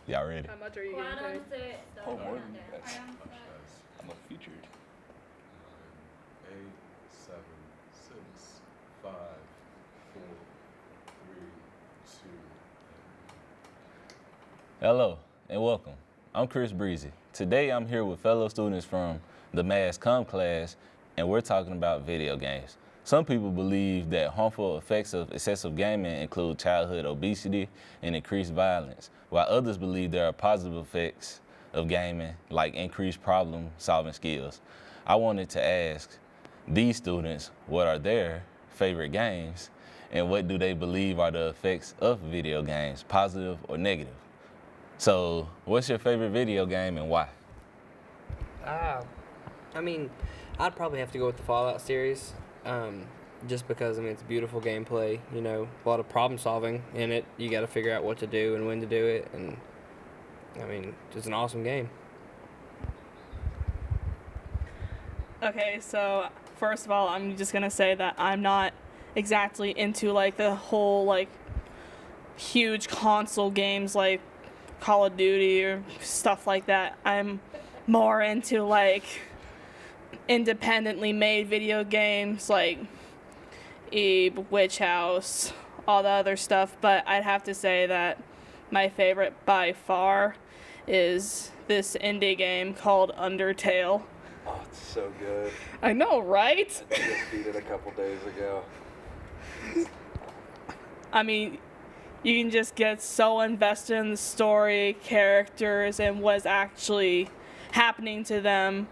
Y'all ready? How much are you getting paid? Oh, more than that. I'm a featured. 8, 7, 6, 5, 4, 3, 2. Hello and welcome. I'm Chris Breezy. Today I'm here with fellow students from the Mass Comm class, and we're talking about video games. Some people believe that harmful effects of excessive gaming include childhood obesity and increased violence, while others believe there are positive effects of gaming like increased problem-solving skills. I wanted to ask these students what are their favorite games and what do they believe are the effects of video games, positive or negative. So, what's your favorite video game and why? I'd probably have to go with the Fallout series, just because, it's beautiful gameplay, a lot of problem solving in it. You got to figure out what to do and when to do it, and, just an awesome game. Okay, so first of all, I'm just gonna say that I'm not exactly into the whole huge console games like Call of Duty or stuff like that. I'm more into independently made video games like Eve, Witch House, all the other stuff, but I'd have to say that my favorite by far is this indie game called Undertale. Oh, it's so good. I know, right? I just beat it a couple days ago. You can just get so invested in the story, characters, and what's actually happening to them.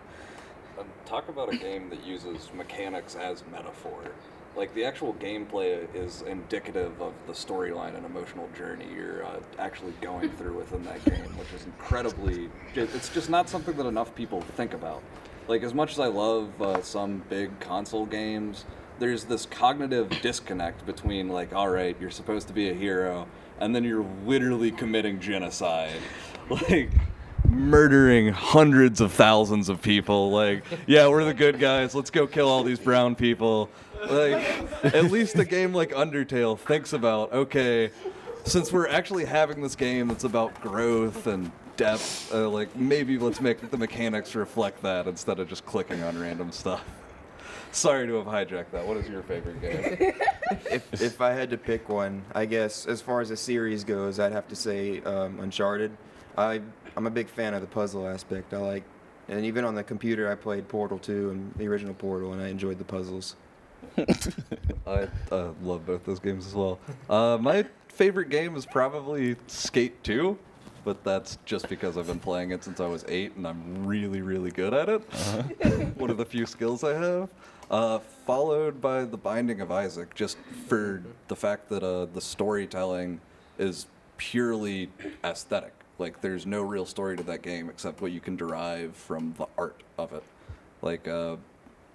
Talk about a game that uses mechanics as metaphor. The actual gameplay is indicative of the storyline and emotional journey you're actually going through within that game, which is incredibly... It's just not something that enough people think about. As much as I love some big console games, there's this cognitive disconnect between, all right, you're supposed to be a hero, and then you're literally committing genocide. Murdering hundreds of thousands of people. Yeah, we're the good guys, let's go kill all these brown people. At least a game like Undertale thinks about, okay, since we're actually having this game that's about growth and depth, maybe let's make the mechanics reflect that instead of just clicking on random stuff. Sorry to have hijacked that. What is your favorite game? If I had to pick one, I guess as far as the series goes, I'd have to say Uncharted. I'm a big fan of the puzzle aspect. And even on the computer, I played Portal 2 and the original Portal, and I enjoyed the puzzles. I love both those games as well. My favorite game is probably Skate 2, but that's just because I've been playing it since I was 8, and I'm really, really good at it. One of the few skills I have. Followed by The Binding of Isaac, just for the fact that the storytelling is purely aesthetic. There's no real story to that game except what you can derive from the art of it.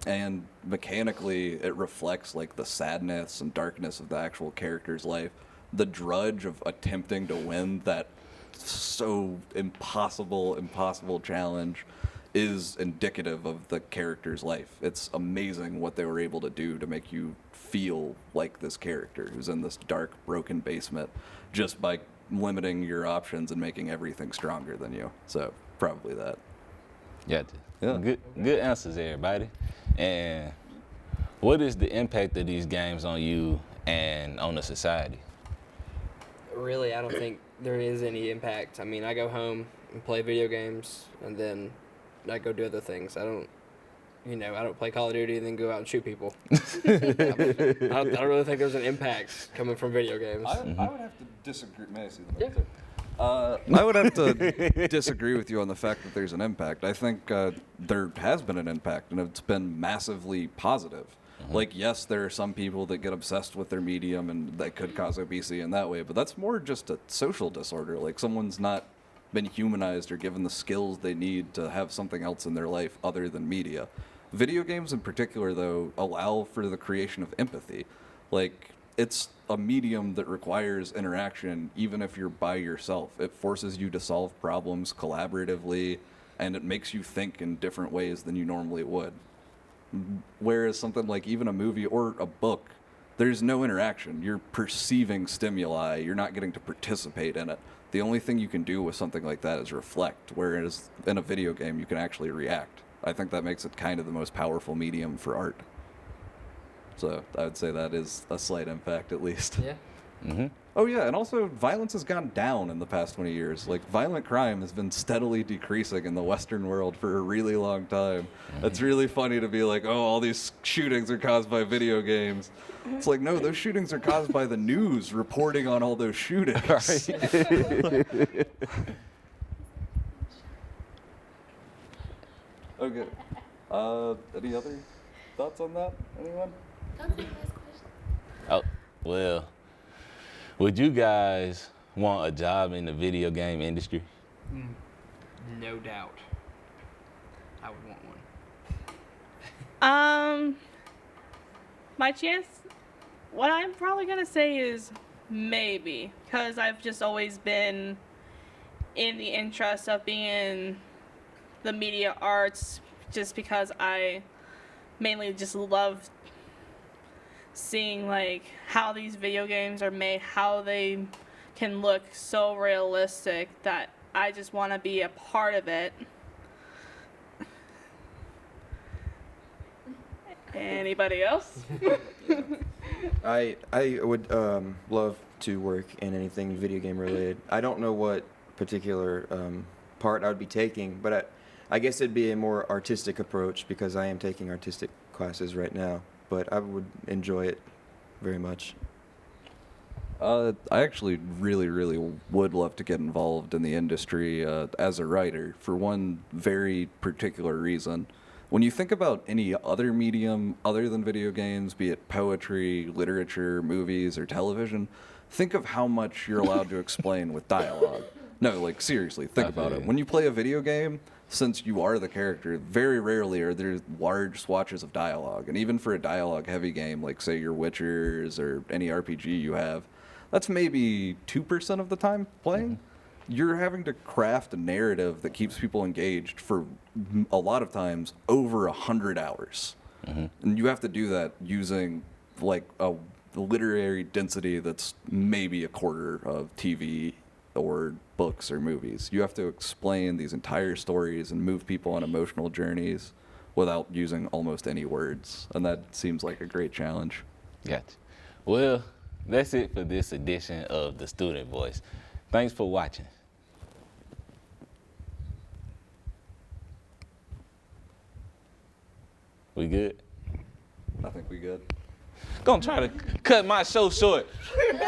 And mechanically, it reflects the sadness and darkness of the actual character's life. The drudge of attempting to win that so impossible challenge is indicative of the character's life. It's amazing what they were able to do to make you feel like this character who's in this dark, broken basement just by limiting your options and making everything stronger than you. So probably that. Yeah. Good answers, everybody. And what is the impact of these games on you and on the society? Really, I don't think there is any impact. I go home and play video games, and then I go do other things. I don't play Call of Duty and then go out and shoot people. I don't really think there's an impact coming from video games. I would have to disagree. May I see the mic, too? I would have to disagree with you on the fact that there's an impact. I think there has been an impact, and it's been massively positive. Yes, there are some people that get obsessed with their medium, and that could cause obesity in that way, but that's more just a social disorder. Someone's not been humanized or given the skills they need to have something else in their life other than media. Video games in particular, though, allow for the creation of empathy. It's a medium that requires interaction even if you're by yourself. It forces you to solve problems collaboratively, and it makes you think in different ways than you normally would. Whereas something like even a movie or a book, there's no interaction. You're perceiving stimuli. You're not getting to participate in it. the only thing you can do with something like that is reflect, whereas in a video game you can actually react. I think that makes it kind of the most powerful medium for art. So I would say that is a slight impact, at least. Yeah. Mm-hmm. Oh yeah, and also violence has gone down in the past 20 years. Like, violent crime has been steadily decreasing in the Western world for a really long time. It's really funny to be like, oh, all these shootings are caused by video games. It's like, no, those shootings are caused by the news reporting on all those shootings. Okay. Any other thoughts on that? Anyone? Oh, well, would you guys want a job in the video game industry? No doubt. I would want one. My chance, what I'm probably gonna say is maybe, because I've just always been in the interest of being in the media arts, just because I mainly just love seeing like how these video games are made, how they can look so realistic that I just want to be a part of it. Anybody else? I would love to work in anything video game related. I don't know what particular part I would be taking, but I guess it'd be a more artistic approach because I am taking artistic classes right now. But I would enjoy it very much. I actually really would love to get involved in the industry as a writer for one very particular reason. When you think about any other medium other than video games, be it poetry, literature, movies, or television, think of how much you're allowed to explain with dialogue. No, like, seriously, think about it. When you play a video game, since you are the character, very rarely are there large swatches of dialogue. And even for a dialogue-heavy game, like, say, your Witchers or any RPG you have, that's maybe 2% of the time playing. You're having to craft a narrative that keeps people engaged for a lot of times over 100 hours. And you have to do that using like a literary density that's maybe a quarter of TV or books or movies. You have to explain these entire stories and move people on emotional journeys without using almost any words. And that seems like a great challenge. Gotcha. Well, that's it for this edition of The Student Voice. Thanks for watching. We good? I think we good. Gonna try to cut my show short.